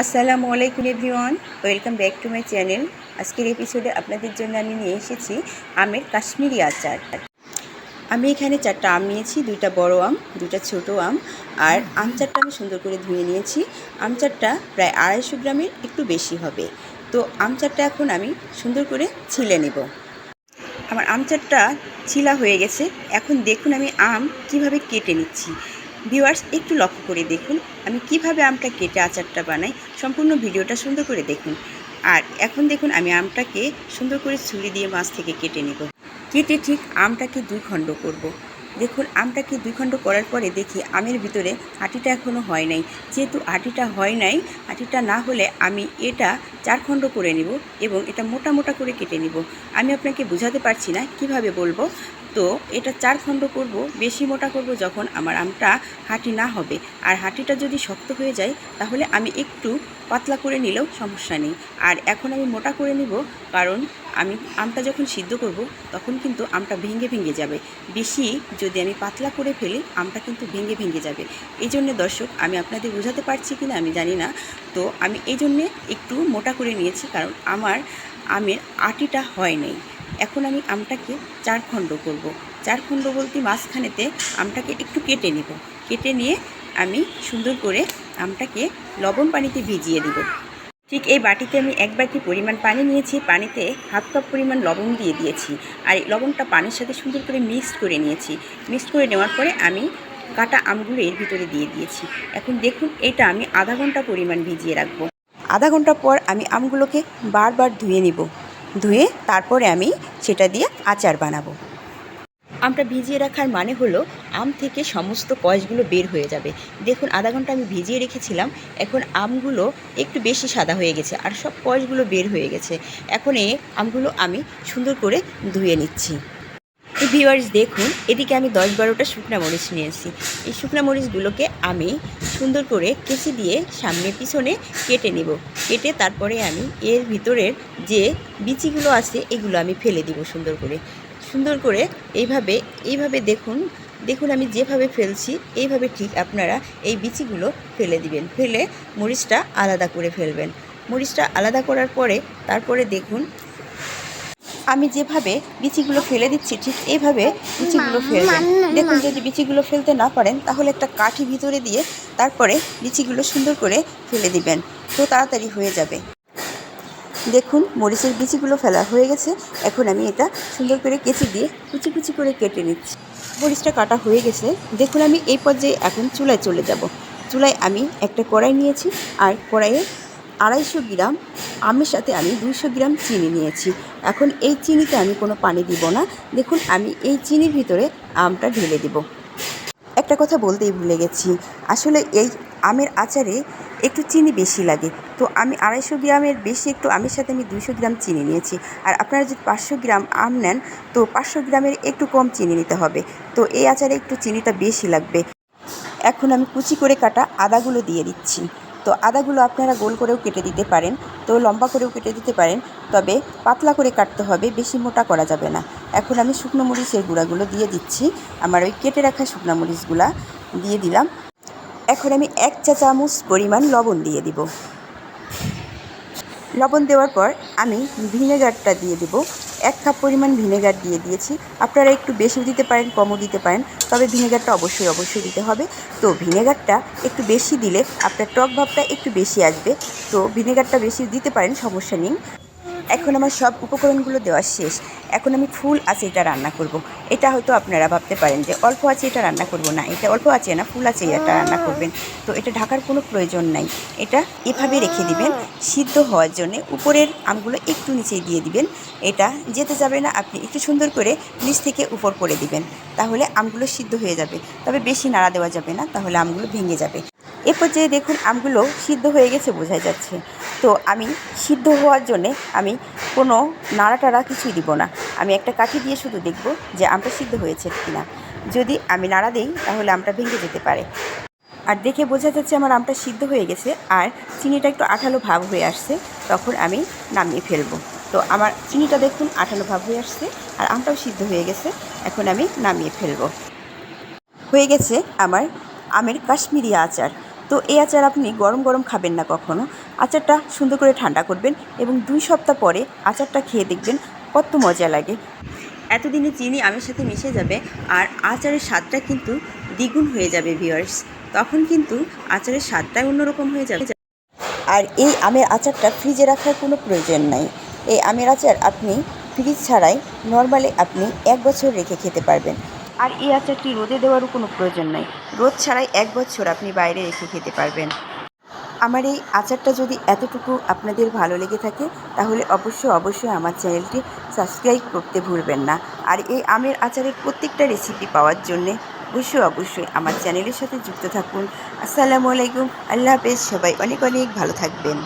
আসসালামু আলাইকুম everyone, welcome back to my channel. আজকের এপিসোডে আপনাদের জন্য আমি নিয়ে এসেছি আমের কাশ্মীরি আচার। আমি এখানে 4টা আম নিয়েছি, 2টা বড় আম, 2টা ছোটো আম। আর আম চারটা আমি সুন্দর করে ধুয়ে নিয়েছি। আম চারটা প্রায় 250 গ্রামের একটু বেশি হবে। তো আম চারটা এখন আমি সুন্দর করে ছিলে নেব। আমার আম চারটা ছিলা হয়ে গেছে। এখন দেখুন আমি আম কিভাবে কেটে নিচ্ছি। ভিউয়ার্স, একটু লক্ষ্য করে দেখুন আমি কিভাবে আমটা কেটে আচারটা বানাই। সম্পূর্ণ ভিডিওটা সুন্দর করে দেখুন। আর এখন দেখুন আমি আমটাকে সুন্দর করে ছুরি দিয়ে মাছ থেকে কেটে নেব। কেটে ঠিক আমটাকে 2 খণ্ড করব। দেখুন আমটাকে 2 খণ্ড করার পরে দেখি আমের ভিতরে আটিটা এখনও হয় নাই। যেহেতু আটিটা হয় নাই, আটিটা না হলে আমি এটা 4 খণ্ড করে নেব এবং এটা মোটা মোটা করে কেটে নেব। আমি আপনাকে বোঝাতে পারছি না কিভাবে বলবো। তো এটা 4 খণ্ড করব, বেশি মোটা করব যখন আমার আমটা হাঁটি না হবে। আর হাঁটিটা যদি শক্ত হয়ে যায় তাহলে আমি একটু পাতলা করে নিলেও সমস্যা নেই। আর এখন আমি মোটা করে নিব, কারণ আমি আমটা যখন সিদ্ধ করব তখন কিন্তু আমটা ভেঙে ভেঙে যাবে। বেশি যদি আমি পাতলা করে ফেলি আমটা কিন্তু ভেঙে ভেঙে যাবে। এই জন্যে দর্শক, আমি আপনাদের বোঝাতে পারছি কি না আমি জানি না। তো আমি এই জন্যে একটু মোটা করে নিয়েছি, কারণ আমার আমের আটিটা হয় নাই। এখন আমি আমটাকে 4 খণ্ড করব। 4 খণ্ড বলতে মাঝখানেতে আমটাকে একটু কেটে নেব। কেটে নিয়ে আমি সুন্দর করে আমটাকে লবণ পানিতে ভিজিয়ে দেব। ঠিক এই বাটিতে আমি 1 বাটি পরিমাণ পানি নিয়েছি, পানিতে হাফ কাপ পরিমাণ লবণ দিয়ে দিয়েছি। আর এই লবণটা পানির সাথে সুন্দর করে মিক্সড করে নিয়েছি। মিক্সড করে নেওয়ার পরে আমি কাটা আমগুলো এর ভিতরে দিয়ে দিয়েছি। এখন দেখুন এটা আমি আধা ঘন্টা পরিমাণ ভিজিয়ে রাখবো। আধা ঘন্টা পর আমি আমগুলোকে বারবার ধুয়ে নেব। ধুয়ে তারপরে আমি সেটা দিয়ে আচার বানাবো। আমটা ভিজিয়ে রাখার মানে হলো আম থেকে সমস্ত কষগুলো বের হয়ে যাবে। দেখুন আধা ঘন্টা আমি ভিজিয়ে রেখেছিলাম, এখন আমগুলো একটু বেশি সাদা হয়ে গেছে আর সব কষগুলো বের হয়ে গেছে। এখন এই আমগুলো আমি সুন্দর করে ধুয়ে নিচ্ছি। এই ভিউয়ার্স দেখুন, এদিকে আমি 10-12টা শুকনা মরিচ নিয়েছি। এই শুকনা মরিচগুলোকে আমি সুন্দর করে কেচি দিয়ে সামনে পিছনে কেটে নেব। কেটে তারপরে আমি এর ভিতরের যে বিচিগুলো আছে এগুলো আমি ফেলে দিব সুন্দর করে। সুন্দর করে এইভাবে দেখুন দেখুন আমি যেভাবে ফেলছি এইভাবে ঠিক আপনারা এই বিচিগুলো ফেলে দিবেন। ফেলে মরিচটা আলাদা করে ফেলবেন। মরিচটা আলাদা করার পরে তারপরে দেখুন আমি যেভাবে বিচিগুলো ফেলে দিচ্ছি ঠিক এইভাবে বিচিগুলো ফেলবেন। দেখুন যদি বিচিগুলো ফেলতে না পারেন তাহলে একটা কাঠি ভিতরে দিয়ে তারপরে বিচিগুলো সুন্দর করে ফেলে দিবেন, তো তাড়াতাড়ি হয়ে যাবে। দেখুন মরিচের বিচিগুলো ফেলা হয়ে গেছে। এখন আমি এটা সুন্দর করে কেচি দিয়ে কুচি কুচি করে কেটে নিচ্ছি। মরিচটা কাটা হয়ে গেছে। দেখুন আমি এই পর্যায়ে এখন চুলায় চলে যাব। চুলায় আমি একটা কড়াই নিয়েছি, আর কড়াইয়ে 250 গ্রাম আমের সাথে আমি 200 গ্রাম চিনি নিয়েছি। এখন এই চিনিতে আমি কোনো পানি দিব না। দেখুন আমি এই চিনির ভিতরে আমটা ঢেলে দেব। একটা কথা বলতেই ভুলে গেছি, আসলে এই আমের আচারে একটু চিনি বেশি লাগে। তো আমি 250 গ্রামের বেশি একটু আমের সাথে আমি 200 গ্রাম চিনি নিয়েছি। আর আপনারা যদি 500 গ্রাম আম নেন তো 500 গ্রামের একটু কম চিনি নিতে হবে। তো এই আচারে একটু চিনিটা বেশি লাগবে। এখন আমি কুচি করে কাটা আদাগুলো দিয়ে দিচ্ছি। তো আদাগুলো আপনারা গোল করেও কেটে দিতে পারেন, তো লম্বা করেও কেটে দিতে পারেন, তবে পাতলা করে কাটতে হবে, বেশি মোটা করা যাবে না। এখন আমি শুকনো মরিচের গুঁড়াগুলো দিয়ে দিচ্ছি। আমার ওই কেটে রাখা শুকনো মরিচগুলা দিয়ে দিলাম। এখন আমি 1 চা চামচ পরিমাণ লবণ দিয়ে দিব। লবণ দেওয়ার পর আমি ভিনেগারটা দিয়ে দেব। 1 কাপ পরিমাণ ভিনেগার দিয়ে দিয়েছি। আপনারা একটু বেশিও দিতে পারেন, কমও দিতে পারেন, তবে ভিনেগারটা অবশ্যই দিতে হবে। তো ভিনেগারটা একটু বেশি দিলে আপনার টক ভাবটা একটু বেশি আসবে। তো ভিনেগারটা বেশি দিতে পারেন, সমস্যা নেই। এখন আমার সব উপকরণগুলো দেওয়া শেষ। এখন আমি ফুল আঁচে এটা রান্না করব। এটা হয়তো আপনারা ভাবতে পারেন যে অল্প আঁচে এটা রান্না করব, না, এটা অল্প আঁচে না, ফুল আঁচে এটা রান্না করবেন। তো এটা ঢাকার কোনো প্রয়োজন নাই। এটা এভাবে রেখে দিবেন সিদ্ধ হওয়ার জন্য। উপরের আমগুলো একটু নিচে দিয়ে দিবেন, এটা যেতে যাবে না। আপনি একটু সুন্দর করে নিচ থেকে উপর করে দিবেন, তাহলে আমগুলো সিদ্ধ হয়ে যাবে। তবে বেশি নাড়া দেওয়া যাবে না, তাহলে আমগুলো ভেঙে যাবে। এ পর্যায়ে দেখুন আমগুলো সিদ্ধ হয়ে গেছে বোঝা যাচ্ছে। তো আমি সিদ্ধ হওয়ার জন্যে আমি কোনো নাড়াটাড়া কিছুই দিব না। আমি একটা কাঠি দিয়ে শুধু দেখব যে আমটা সিদ্ধ হয়েছে কিনা। যদি আমি নাড়া দিই তাহলে আমটা ভেঙে যেতে পারে। আর দেখে বোঝা যাচ্ছে আমার আমটা সিদ্ধ হয়ে গেছে আর চিনিটা একটু আঠালো ভাব হয়ে আসছে, তখন আমি নামিয়ে ফেলবো। তো আমার চিনিটা দেখুন আঠালো ভাব হয়ে আসছে আর আমটাও সিদ্ধ হয়ে গেছে। এখন আমি নামিয়ে ফেলবো। হয়ে গেছে আমার আমের কাশ্মীরি আচার। তো এই আচার আপনি গরম গরম খাবেন না কখনো। আচারটা সুন্দর করে ঠান্ডা করবেন এবং 2 সপ্তাহ পরে আচারটা খেয়ে দেখবেন কত মজা লাগে। এতদিনে চিনি আমের সাথে মিশে যাবে আর আচারের স্বাদটা কিন্তু দ্বিগুণ হয়ে যাবে ভিউয়ার্স। তখন কিন্তু আচারের স্বাদটাই অন্যরকম হয়ে যাবে। আর এই আমের আচারটা ফ্রিজে রাখার কোনো প্রয়োজন নাই। এই আমের আচার আপনি ফ্রিজ ছাড়াই নর্মালি আপনি 1 বছর রেখে খেতে পারবেন। আর এই আচারটি রোদে দেওয়ারও কোনো প্রয়োজন নাই। রোদ ছাড়াই 1 বছর আপনি বাইরে রেখে খেতে পারবেন। আমার এই আচারটা যদি এতটুকু আপনাদের ভালো লেগে থাকে তাহলে অবশ্যই আমার চ্যানেলটি সাবস্ক্রাইব করতে ভুলবেন না। আর এই আমের আচারের প্রত্যেকটা রেসিপি পাওয়ার জন্যে অবশ্যই আমার চ্যানেলের সাথে যুক্ত থাকুন। আসসালামু আলাইকুম, আল্লাহ হাফেজ। সবাই অনেক ভালো থাকবেন।